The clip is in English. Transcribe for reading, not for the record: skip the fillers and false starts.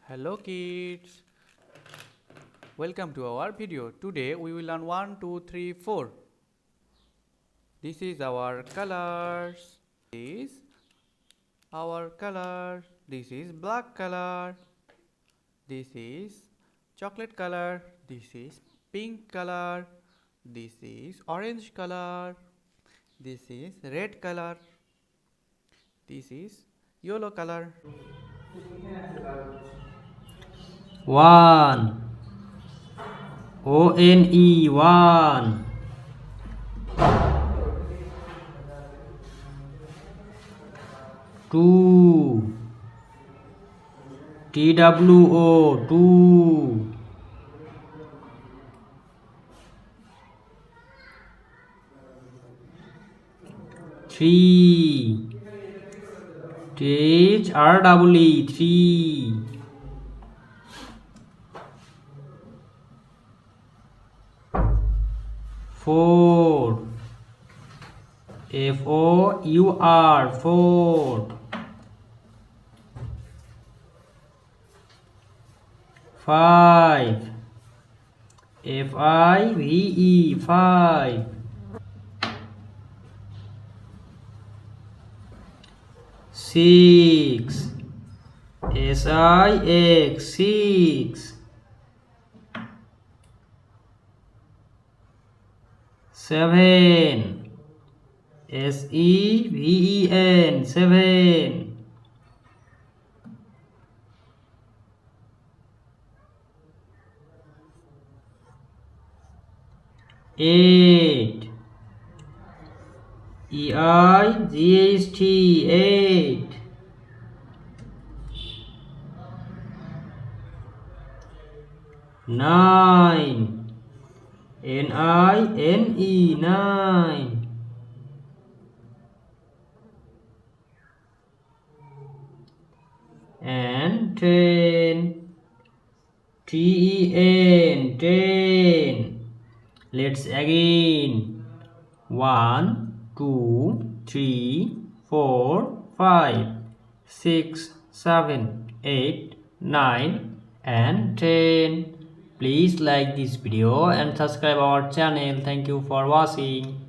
Hello kids, welcome to our video. Today we will learn 1, 2, 3, 4. This is our colors. This is our color. This is black color. This is chocolate color. This is pink color. This is orange color. This is red color. This is yellow color. One. One. Two. Two. Three. Three. Four. Four. Five. Five. Six. Six. Seven. Seven. Eight. Eight. Nine. Nine. And 10. Ten. Let's again. 1, 2, 3, 4, 5, 6, 7, 8, 9 and 10. Please like this video and subscribe our channel. Thank you for watching.